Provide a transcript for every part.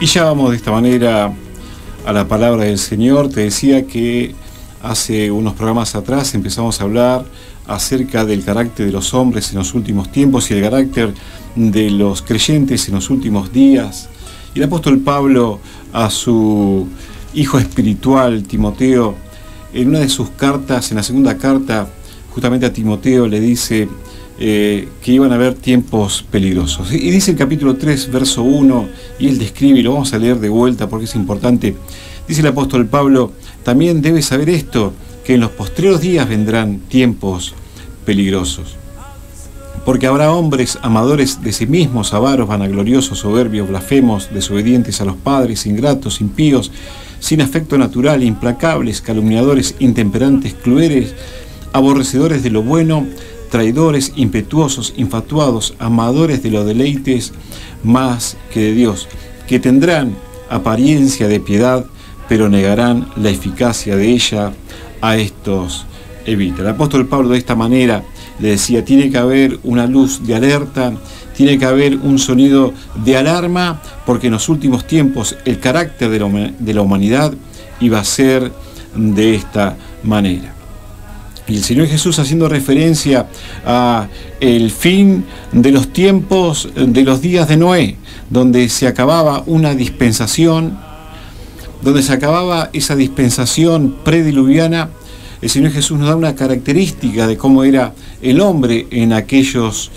Y ya vamos de esta manera a la palabra del Señor. Te decía que hace unos programas atrás empezamos a hablar acerca del carácter de los hombres en los últimos tiempos y el carácter de los creyentes en los últimos días. Y el apóstol Pablo a su hijo espiritual, Timoteo, en una de sus cartas, en la segunda carta, justamente a Timoteo le dice que iban a haber tiempos peligrosos. Y dice el capítulo 3, verso 1, y él describe, y lo vamos a leer de vuelta porque es importante. Dice el apóstol Pablo: también debes saber esto, que en los postreros días vendrán tiempos peligrosos. Porque habrá hombres amadores de sí mismos, avaros, vanagloriosos, soberbios, blasfemos, desobedientes a los padres, ingratos, impíos, sin afecto natural, implacables, calumniadores, intemperantes, crueles, aborrecedores de lo bueno, traidores, impetuosos, infatuados, amadores de los deleites más que de Dios, que tendrán apariencia de piedad, pero negarán la eficacia de ella. A estos evita. El apóstol Pablo de esta manera le decía: tiene que haber una luz de alerta, tiene que haber un sonido de alarma, porque en los últimos tiempos el carácter de la humanidad iba a ser de esta manera. Y el Señor Jesús, haciendo referencia a el fin de los tiempos de los días de Noé, donde se acababa una dispensación, donde se acababa esa dispensación prediluviana, el Señor Jesús nos da una característica de cómo era el hombre en aquellos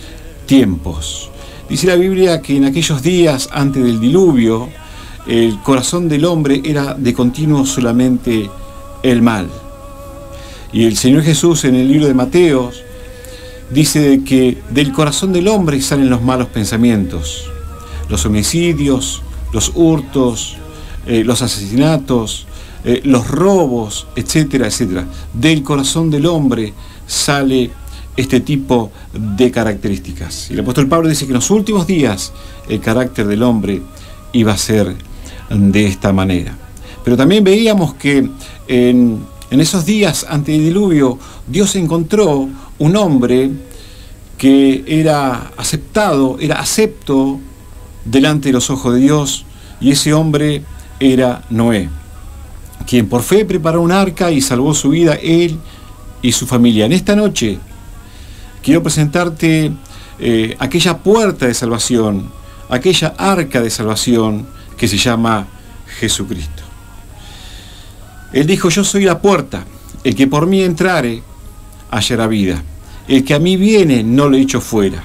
tiempos. Dice la Biblia que en aquellos días antes del diluvio, el corazón del hombre era de continuo solamente el mal. Y el Señor Jesús en el libro de Mateo dice que del corazón del hombre salen los malos pensamientos, los homicidios, los hurtos, los asesinatos, los robos, etcétera, etcétera. Del corazón del hombre sale este tipo de características. Y el apóstol Pablo dice que en los últimos días el carácter del hombre iba a ser de esta manera. Pero también veíamos que en esos días ante el diluvio, Dios encontró un hombre que era aceptado, era acepto delante de los ojos de Dios, y ese hombre era Noé, quien por fe preparó un arca y salvó su vida, él y su familia. En esta noche quiero presentarte aquella puerta de salvación, aquella arca de salvación que se llama Jesucristo. Él dijo: yo soy la puerta, el que por mí entrare hallará vida, el que a mí viene no lo echo fuera.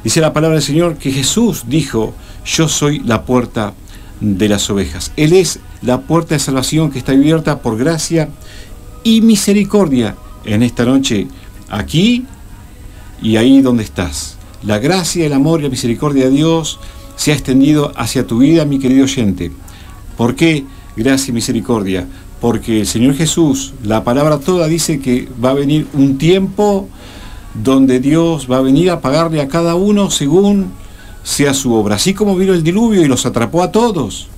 Dice la palabra del Señor que Jesús dijo: yo soy la puerta de las ovejas. Él es la puerta de salvación que está abierta por gracia y misericordia en esta noche, aquí y ahí donde estás. La gracia, el amor y la misericordia de Dios se ha extendido hacia tu vida, mi querido oyente. ¿Por qué gracia y misericordia? Porque el Señor Jesús, la palabra toda dice que va a venir un tiempo donde Dios va a venir a pagarle a cada uno según sea su obra. Así como vino el diluvio y los atrapó a todos,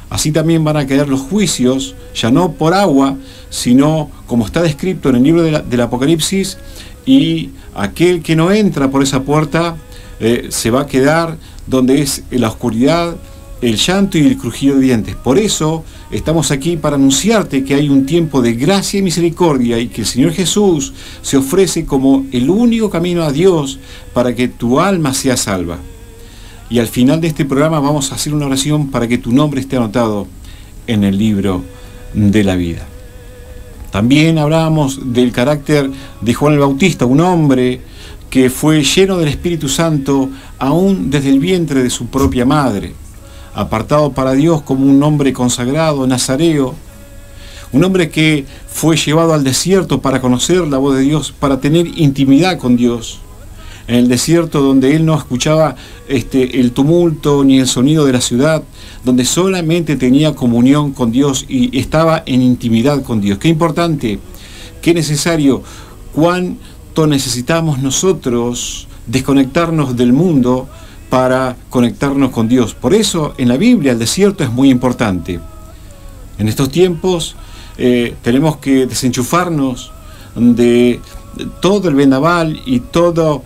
así también van a caer los juicios, ya no por agua, sino como está descrito en el libro del Apocalipsis, y aquel que no entra por esa puerta se va a quedar donde es la oscuridad, el llanto y el crujido de dientes. Por eso estamos aquí para anunciarte que hay un tiempo de gracia y misericordia, y que el Señor Jesús se ofrece como el único camino a Dios para que tu alma sea salva. Y al final de este programa vamos a hacer una oración para que tu nombre esté anotado en el libro de la vida. También hablábamos del carácter de Juan el Bautista, un hombre que fue lleno del Espíritu Santo aún desde el vientre de su propia madre, apartado para Dios como un hombre consagrado, nazareo, un hombre que fue llevado al desierto para conocer la voz de Dios, para tener intimidad con Dios. En el desierto, donde él no escuchaba el tumulto ni el sonido de la ciudad, donde solamente tenía comunión con Dios y estaba en intimidad con Dios. Qué importante, qué necesario, cuánto necesitamos nosotros desconectarnos del mundo para conectarnos con Dios. Por eso en la Biblia el desierto es muy importante. En estos tiempos tenemos que desenchufarnos de todo el vendaval y todo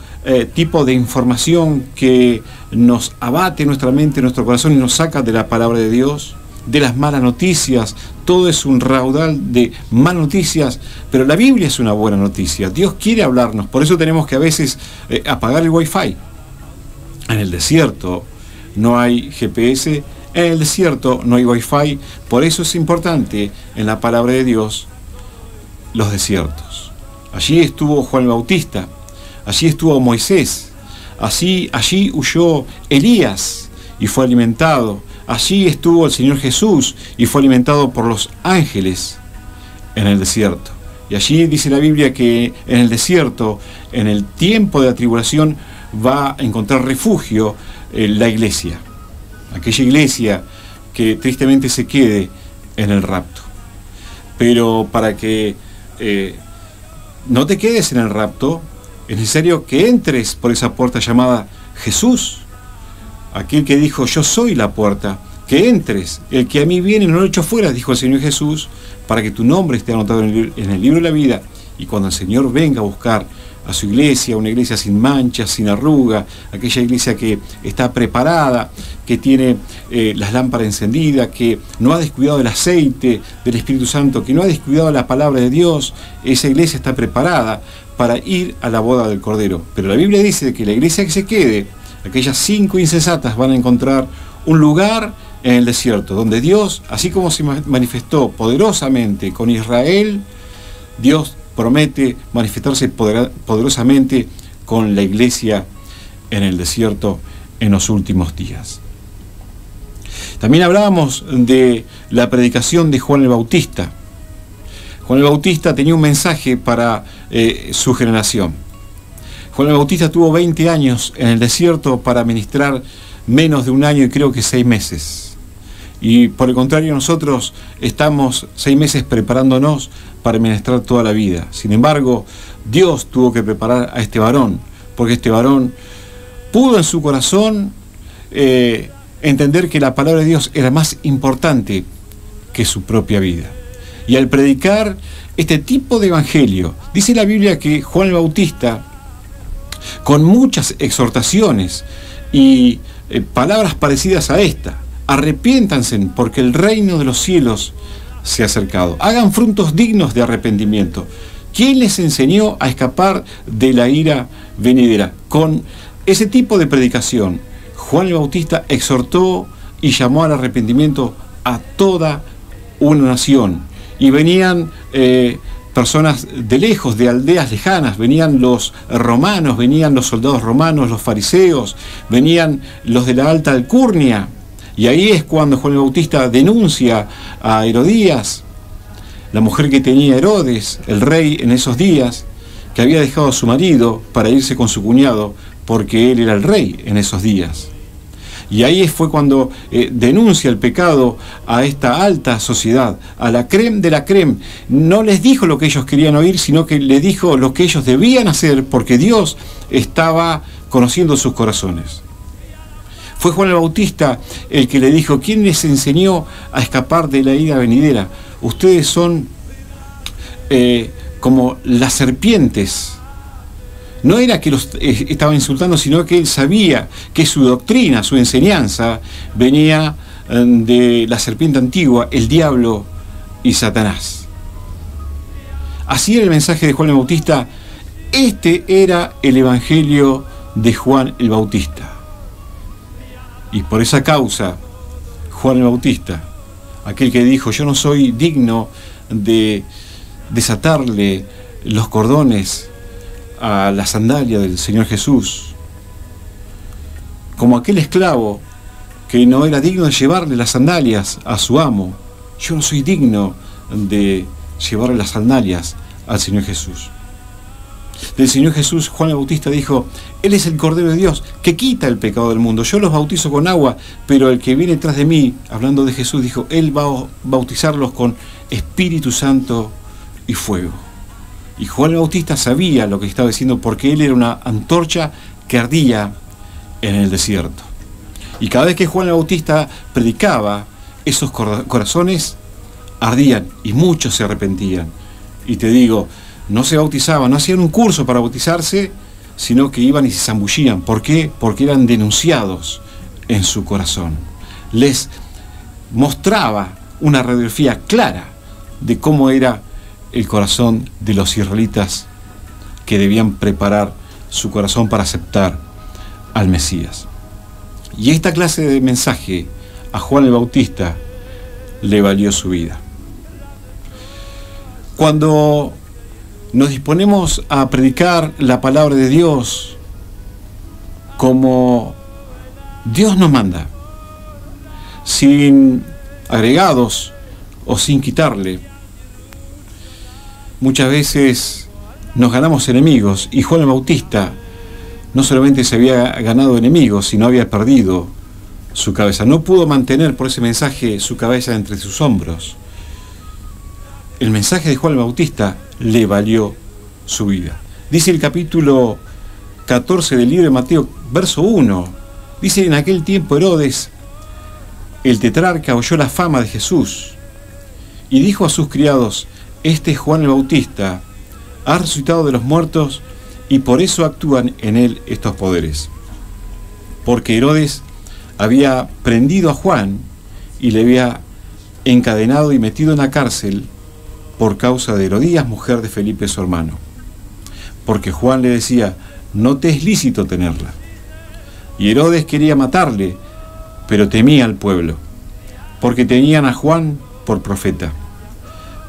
tipo de información que nos abate nuestra mente, nuestro corazón y nos saca de la palabra de Dios, de las malas noticias. Todo es un raudal de malas noticias, pero la Biblia es una buena noticia. Dios quiere hablarnos, por eso tenemos que a veces apagar el Wi-Fi. En el desierto no hay GPS, en el desierto no hay Wi-Fi, por eso es importante en la palabra de Dios los desiertos. Allí estuvo Juan el Bautista, allí estuvo Moisés, allí huyó Elías y fue alimentado. Allí estuvo el Señor Jesús y fue alimentado por los ángeles en el desierto. Y allí dice la Biblia que en el desierto, en el tiempo de la tribulación, va a encontrar refugio la iglesia. Aquella iglesia que tristemente se quede en el rapto. Pero para que no te quedes en el rapto, es necesario que entres por esa puerta llamada Jesús. Aquel que dijo, yo soy la puerta, que entres. El que a mí viene no lo echo fuera, dijo el Señor Jesús, para que tu nombre esté anotado en el libro de la vida. Y cuando el Señor venga a buscar a su iglesia, una iglesia sin manchas, sin arruga, aquella iglesia que está preparada, que tiene las lámparas encendidas, que no ha descuidado el aceite del Espíritu Santo, que no ha descuidado la palabra de Dios, esa iglesia está preparada para ir a la boda del Cordero. Pero la Biblia dice que la iglesia que se quede, aquellas 5 insensatas, van a encontrar un lugar en el desierto, donde Dios, así como se manifestó poderosamente con Israel, Dios promete manifestarse poderosamente con la iglesia en el desierto en los últimos días. También hablábamos de la predicación de Juan el Bautista. Juan el Bautista tenía un mensaje para su generación. Juan el Bautista tuvo 20 años en el desierto para ministrar menos de un año y creo que 6 meses. Y por el contrario, nosotros estamos 6 meses preparándonos para ministrar toda la vida. Sin embargo, Dios tuvo que preparar a este varón, porque este varón pudo en su corazón entender que la palabra de Dios era más importante que su propia vida. Y al predicar este tipo de evangelio, dice la Biblia que Juan el Bautista, con muchas exhortaciones y palabras parecidas a esta, arrepiéntanse porque el reino de los cielos se ha acercado. Hagan frutos dignos de arrepentimiento. ¿Quién les enseñó a escapar de la ira venidera? Con ese tipo de predicación, Juan el Bautista exhortó y llamó al arrepentimiento a toda una nación. Y venían personas de lejos, de aldeas lejanas, venían los romanos, venían los soldados romanos, los fariseos, venían los de la alta alcurnia. Y ahí es cuando Juan el Bautista denuncia a Herodías, la mujer que tenía Herodes, el rey en esos días, que había dejado a su marido para irse con su cuñado, porque él era el rey en esos días. Y ahí fue cuando denuncia el pecado a esta alta sociedad, a la crème de la crème. No les dijo lo que ellos querían oír, sino que les dijo lo que ellos debían hacer, porque Dios estaba conociendo sus corazones. Fue Juan el Bautista el que le dijo, ¿quién les enseñó a escapar de la ira venidera? Ustedes son como las serpientes. No era que los estaba insultando, sino que él sabía que su doctrina, su enseñanza, venía de la serpiente antigua, el diablo y Satanás. Así era el mensaje de Juan el Bautista. Este era el evangelio de Juan el Bautista. Y por esa causa, Juan el Bautista, aquel que dijo, yo no soy digno de desatarle los cordones a la sandalia del Señor Jesús, como aquel esclavo que no era digno de llevarle las sandalias a su amo, yo no soy digno de llevarle las sandalias al Señor Jesús. Del Señor Jesús, Juan el Bautista dijo, Él es el Cordero de Dios que quita el pecado del mundo. Yo los bautizo con agua, pero el que viene tras de mí, hablando de Jesús, dijo, Él va a bautizarlos con Espíritu Santo y fuego. Y Juan el Bautista sabía lo que estaba diciendo porque él era una antorcha que ardía en el desierto. Y cada vez que Juan el Bautista predicaba, esos corazones ardían y muchos se arrepentían. Y te digo, no se bautizaban, no hacían un curso para bautizarse, sino que iban y se zambullían. ¿Por qué? Porque eran denunciados en su corazón. Les mostraba una radiografía clara de cómo era el corazón de los israelitas que debían preparar su corazón para aceptar al Mesías. Y esta clase de mensaje a Juan el Bautista le valió su vida. Cuando nos disponemos a predicar la palabra de Dios como Dios nos manda, sin agregados o sin quitarle, muchas veces nos ganamos enemigos, y Juan el Bautista no solamente se había ganado enemigos, sino había perdido su cabeza. No pudo mantener por ese mensaje su cabeza entre sus hombros. El mensaje de Juan el Bautista le valió su vida. Dice el capítulo 14 del libro de Mateo, verso 1, dice: en aquel tiempo Herodes, el tetrarca, oyó la fama de Jesús y dijo a sus criados: este es Juan el Bautista, ha resucitado de los muertos, y por eso actúan en él estos poderes. Porque Herodes había prendido a Juan y le había encadenado y metido en la cárcel por causa de Herodías, mujer de Felipe su hermano. Porque Juan le decía: no te es lícito tenerla. Y Herodes quería matarle, pero temía al pueblo, porque tenían a Juan por profeta.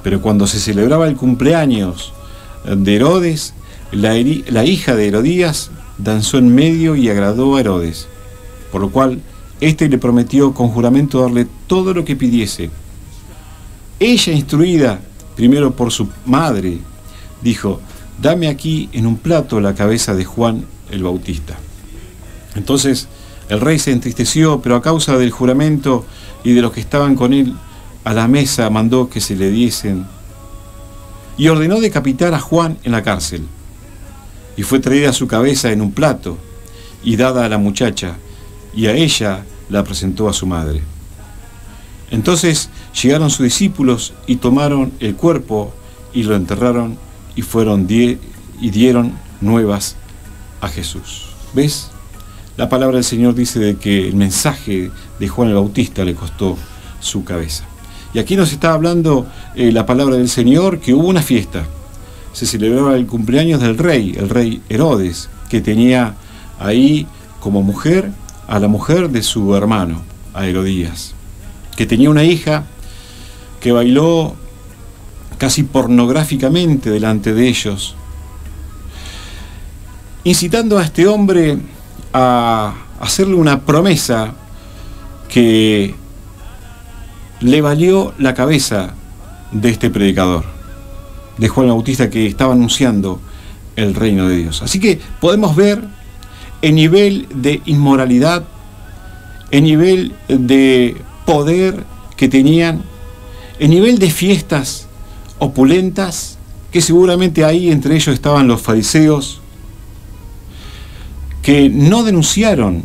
Pero cuando se celebraba el cumpleaños de Herodes, la hija de Herodías danzó en medio y agradó a Herodes, por lo cual éste le prometió con juramento darle todo lo que pidiese. Ella, instruida primero por su madre, dijo: dame aquí en un plato la cabeza de Juan el Bautista. Entonces el rey se entristeció, pero a causa del juramento y de los que estaban con él a la mesa, mandó que se le diesen, y ordenó decapitar a Juan en la cárcel. Y fue traída su cabeza en un plato y dada a la muchacha, y a ella la presentó a su madre. Entonces llegaron sus discípulos y tomaron el cuerpo y lo enterraron, y fueron y dieron nuevas a Jesús. ¿Ves? La palabra del Señor dice de que el mensaje de Juan el Bautista le costó su cabeza. Y aquí nos está hablando la palabra del Señor, que hubo una fiesta. Se celebraba el cumpleaños del rey, el rey Herodes, que tenía ahí como mujer a la mujer de su hermano, a Herodías, que tenía una hija que bailó casi pornográficamente delante de ellos, incitando a este hombre a hacerle una promesa que le valió la cabeza de este predicador, de Juan el Bautista, que estaba anunciando el reino de Dios. Así que podemos ver el nivel de inmoralidad, el nivel de poder que tenían, el nivel de fiestas opulentas, que seguramente ahí entre ellos estaban los fariseos, que no denunciaron,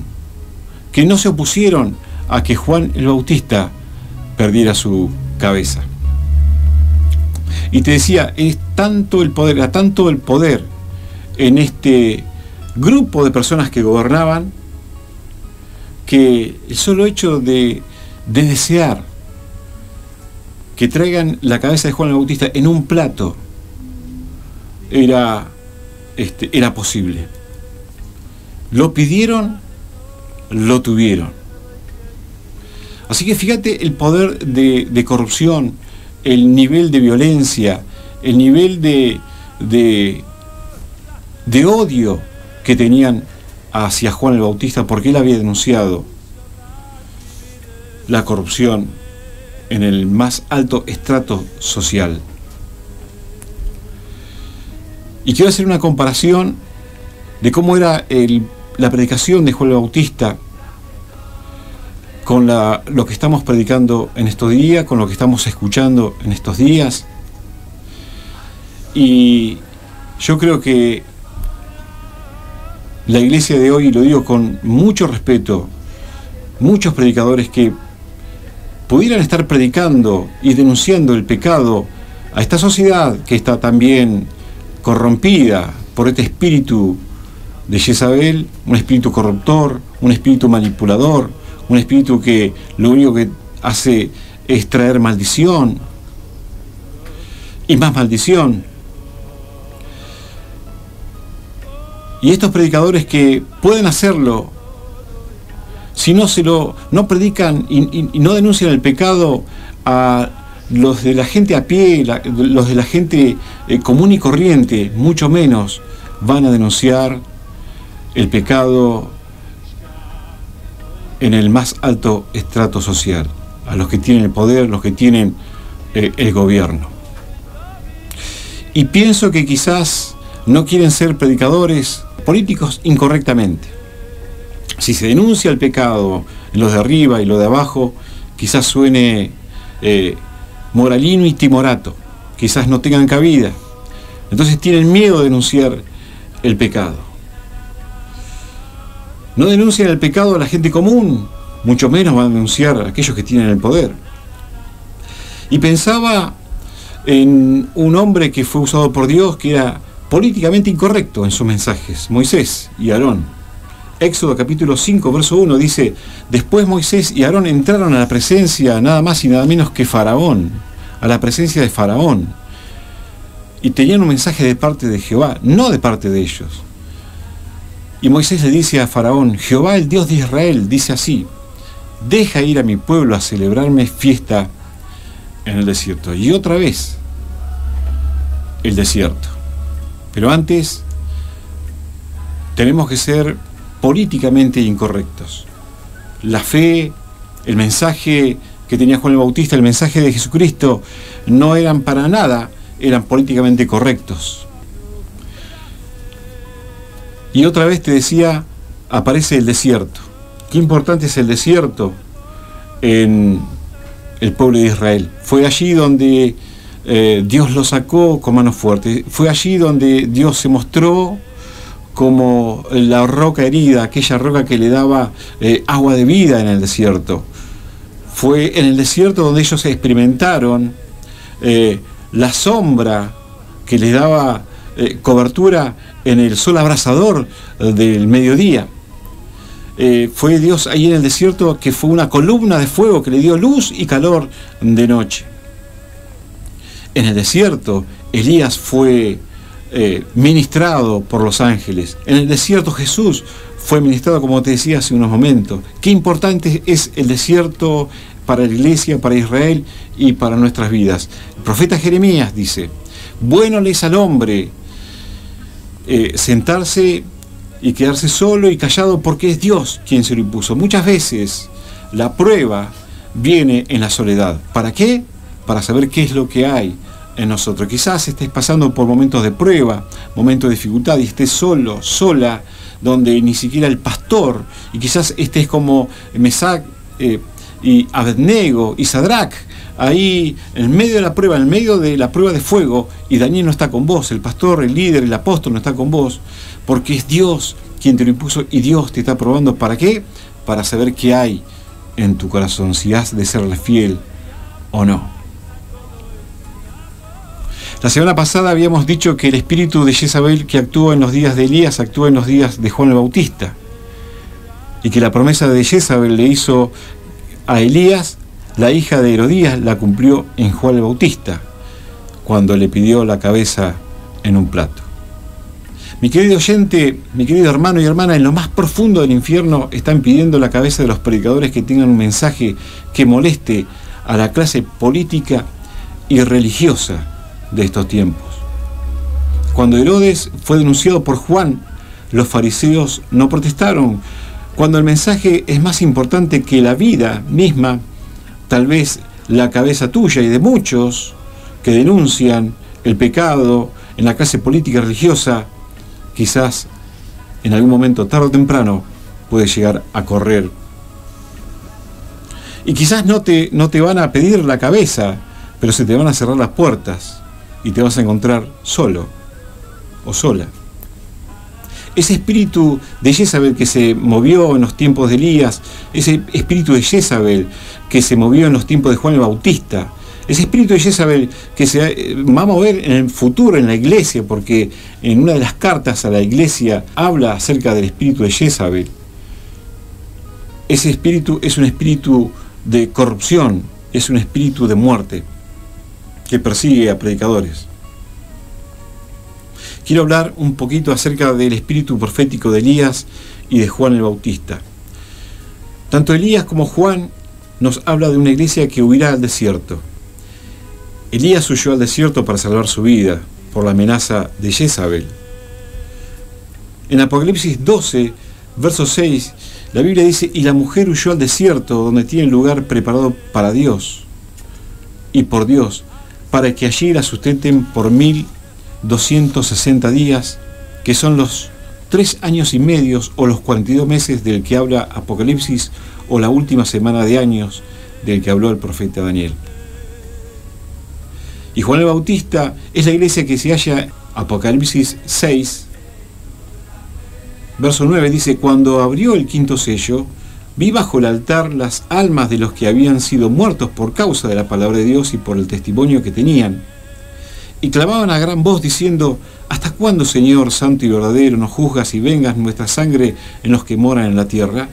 que no se opusieron a que Juan el Bautista perdiera su cabeza. Y te decía, es tanto el poder, era tanto el poder en este grupo de personas que gobernaban, que el solo hecho de desear que traigan la cabeza de Juan el Bautista en un plato era posible. Lo pidieron, lo tuvieron. Así que fíjate el poder de corrupción, el nivel de violencia, el nivel de odio que tenían hacia Juan el Bautista, porque él había denunciado la corrupción en el más alto estrato social. Y quiero hacer una comparación de cómo era la predicación de Juan el Bautista con lo que estamos predicando en estos días, con lo que estamos escuchando en estos días. Y yo creo que la iglesia de hoy, y lo digo con mucho respeto, muchos predicadores que pudieran estar predicando y denunciando el pecado a esta sociedad que está también corrompida por este espíritu de Jezabel, un espíritu corruptor, un espíritu manipulador, un espíritu que lo único que hace es traer maldición y más maldición. Y estos predicadores que pueden hacerlo, si no predican y no denuncian el pecado a los de la gente a pie, los de la gente común y corriente, mucho menos van a denunciar el pecado en el más alto estrato social, a los que tienen el poder, los que tienen el gobierno. Y pienso que quizás no quieren ser predicadores políticos incorrectamente. Si se denuncia el pecado en los de arriba y los de abajo, quizás suene moralino y timorato, quizás no tengan cabida. Entonces tienen miedo de denunciar el pecado. No denuncian el pecado a la gente común, mucho menos van a denunciar a aquellos que tienen el poder. Y pensaba en un hombre que fue usado por Dios, que era políticamente incorrecto en sus mensajes, Moisés y Aarón. Éxodo capítulo 5, verso 1 dice: después Moisés y Aarón entraron a la presencia nada más y nada menos que Faraón, a la presencia de Faraón. Y tenían un mensaje de parte de Jehová, no de parte de ellos. Y Moisés le dice a Faraón: Jehová, el Dios de Israel, dice así: deja ir a mi pueblo a celebrarme fiesta en el desierto. Y otra vez, el desierto. Pero antes, tenemos que ser políticamente incorrectos. La fe, el mensaje que tenía Juan el Bautista, el mensaje de Jesucristo, no eran para nada, eran políticamente correctos. Y otra vez te decía, aparece el desierto. Qué importante es el desierto en el pueblo de Israel. Fue allí donde Dios lo sacó con mano fuerte. Fue allí donde Dios se mostró como la roca herida, aquella roca que le daba agua de vida en el desierto. Fue en el desierto donde ellos experimentaron la sombra que les daba cobertura en el sol abrasador del mediodía. Fue Dios ahí en el desierto que fue una columna de fuego que le dio luz y calor de noche. En el desierto Elías fue ministrado por los ángeles. En el desierto Jesús fue ministrado, como te decía hace unos momentos. Qué importante es el desierto para la iglesia, para Israel y para nuestras vidas. El profeta Jeremías dice: bueno le es al hombre sentarse y quedarse solo y callado, porque es Dios quien se lo impuso. Muchas veces la prueba viene en la soledad. ¿Para qué? Para saber qué es lo que hay en nosotros. Quizás estés pasando por momentos de prueba, momentos de dificultad, y estés solo, sola, donde ni siquiera el pastor, y quizás estés como Mesac y Abednego y Sadrach, ahí en medio de la prueba, en medio de la prueba de fuego, y Daniel no está con vos, el pastor, el líder, el apóstol no está con vos, porque es Dios quien te lo impuso, y Dios te está probando. ¿Para qué? Para saber qué hay en tu corazón, si has de serle fiel o no. La semana pasada habíamos dicho que el espíritu de Jezabel que actuó en los días de Elías actuó en los días de Juan el Bautista, y que la promesa de Jezabel le hizo a Elías, la hija de Herodías, la cumplió en Juan el Bautista, cuando le pidió la cabeza en un plato. Mi querido oyente, mi querido hermano y hermana, en lo más profundo del infierno están pidiendo la cabeza de los predicadores que tengan un mensaje que moleste a la clase política y religiosa de estos tiempos. Cuando Herodes fue denunciado por Juan, los fariseos no protestaron. Cuando el mensaje es más importante que la vida misma, tal vez la cabeza tuya y de muchos que denuncian el pecado en la clase política y religiosa, quizás en algún momento, tarde o temprano, puede llegar a correr. Y quizás no te van a pedir la cabeza, pero se te van a cerrar las puertas y te vas a encontrar solo o sola. Ese espíritu de Jezabel que se movió en los tiempos de Elías, ese espíritu de Jezabel que se movió en los tiempos de Juan el Bautista, Ese espíritu de Jezabel que se va a mover en el futuro en la iglesia, porque en una de las cartas a la iglesia habla acerca del espíritu de Jezabel. Ese espíritu es un espíritu de corrupción, es un espíritu de muerte que persigue a predicadores. Quiero hablar un poquito acerca del espíritu profético de Elías y de Juan el Bautista. Tanto Elías como Juan nos habla de una iglesia que huirá al desierto. Elías huyó al desierto para salvar su vida por la amenaza de Jezabel. En Apocalipsis 12, verso 6, la Biblia dice: y la mujer huyó al desierto, donde tiene lugar preparado para Dios y por Dios, para que allí la sustenten por 1260 días, que son los 3 años y medio o los 42 meses del que habla Apocalipsis, o la última semana de años del que habló el profeta Daniel. Y Juan el Bautista es la iglesia que se halla, Apocalipsis 6, verso 9, dice: cuando abrió el quinto sello, vi bajo el altar las almas de los que habían sido muertos por causa de la palabra de Dios y por el testimonio que tenían. Y clamaban a gran voz diciendo: ¿hasta cuándo, Señor santo y verdadero, nos juzgas y vengas nuestra sangre en los que moran en la tierra?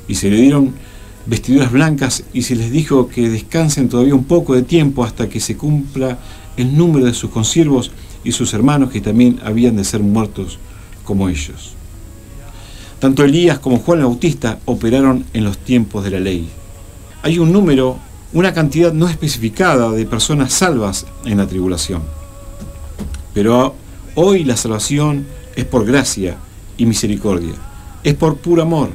Y se le dieron vestiduras blancas y se les dijo que descansen todavía un poco de tiempo hasta que se cumpla el número de sus consiervos y sus hermanos, que también habían de ser muertos como ellos. Tanto Elías como Juan el Bautista operaron en los tiempos de la ley. Hay un número, una cantidad no especificada de personas salvas en la tribulación. Pero hoy la salvación es por gracia y misericordia, es por puro amor,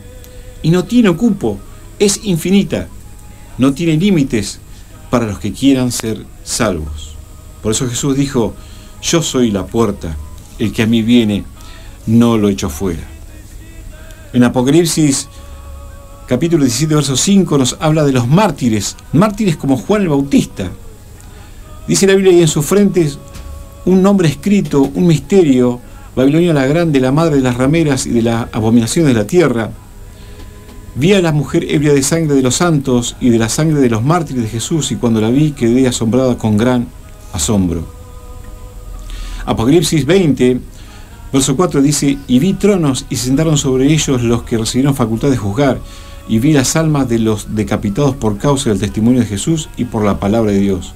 y no tiene cupo, es infinita, no tiene límites para los que quieran ser salvos. Por eso Jesús dijo: yo soy la puerta, el que a mí viene no lo echo fuera. En Apocalipsis capítulo 17, verso 5 nos habla de los mártires, mártires como Juan el Bautista. Dice la Biblia: y en sus frentes un nombre escrito, un misterio, Babilonia la grande, la madre de las rameras y de la abominación de la tierra. Vi a la mujer ebria de sangre de los santos y de la sangre de los mártires de Jesús, y cuando la vi quedé asombrada con gran asombro. Apocalipsis 20, verso 4 dice: y vi tronos y se sentaron sobre ellos los que recibieron facultad de juzgar, y vi las almas de los decapitados por causa del testimonio de Jesús y por la palabra de Dios,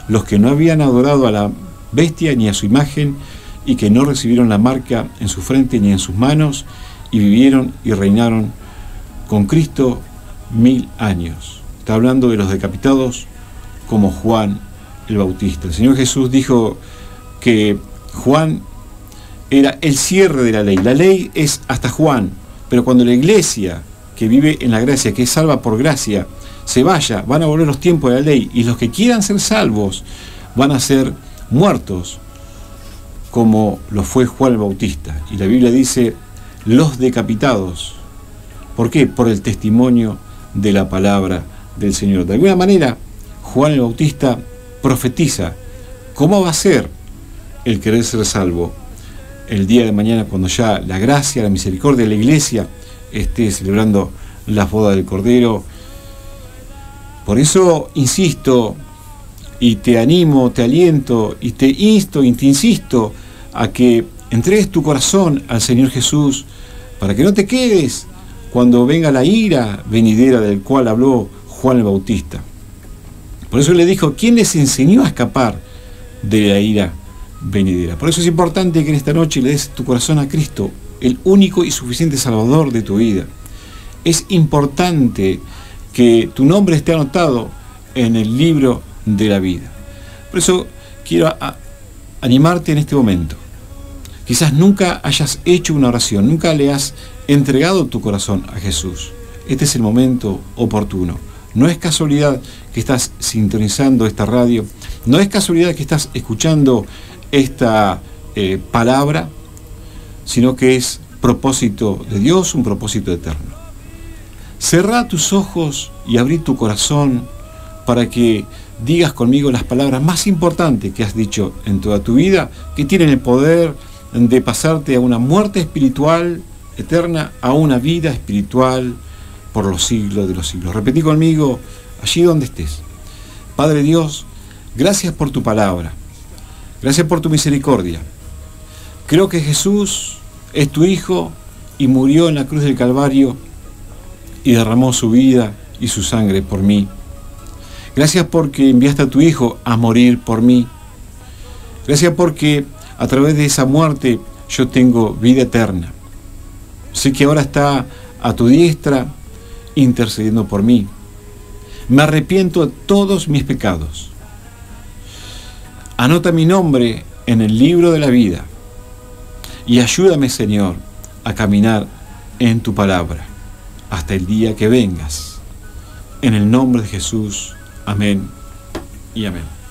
los que no habían adorado a la bestia ni a su imagen, y que no recibieron la marca en su frente ni en sus manos, y vivieron y reinaron con Cristo 1000 años. Está hablando de los decapitados como Juan el Bautista. El Señor Jesús dijo que Juan era el cierre de la ley. La ley es hasta Juan, pero cuando la iglesia que vive en la gracia, que es salva por gracia, se vaya, van a volver los tiempos de la ley, y los que quieran ser salvos van a ser muertos, como lo fue Juan el Bautista. Y la Biblia dice: los decapitados. ¿Por qué? Por el testimonio de la palabra del Señor. De alguna manera, Juan el Bautista profetiza cómo va a ser el querer ser salvo el día de mañana, cuando ya la gracia, la misericordia de la iglesia esté celebrando la boda del Cordero. Por eso insisto y te animo, te aliento y te insto y te insisto a que entregues tu corazón al Señor Jesús, para que no te quedes cuando venga la ira venidera del cual habló Juan el Bautista. Por eso le dijo: ¿quién les enseñó a escapar de la ira venidera? Por eso es importante que en esta noche le des tu corazón a Cristo, el único y suficiente Salvador de tu vida. Es importante que tu nombre esté anotado en el libro de la vida. Por eso quiero animarte en este momento. Quizás nunca hayas hecho una oración, nunca le has entregado tu corazón a Jesús. Este es el momento oportuno. No es casualidad que estás sintonizando esta radio, no es casualidad que estás escuchando esta palabra, sino que es propósito de Dios, un propósito eterno. Cerrá tus ojos y abrí tu corazón para que digas conmigo las palabras más importantes que has dicho en toda tu vida, que tienen el poder de pasarte a una muerte espiritual eterna, a una vida espiritual por los siglos de los siglos. Repetí conmigo allí donde estés. Padre Dios, gracias por tu palabra. Gracias por tu misericordia. Creo que Jesús es tu Hijo y murió en la cruz del Calvario y derramó su vida y su sangre por mí. Gracias porque enviaste a tu Hijo a morir por mí. Gracias porque a través de esa muerte yo tengo vida eterna. Sé que ahora está a tu diestra intercediendo por mí. Me arrepiento de todos mis pecados. Anota mi nombre en el libro de la vida y ayúdame, Señor, a caminar en tu palabra hasta el día que vengas. En el nombre de Jesús. Amén y amén.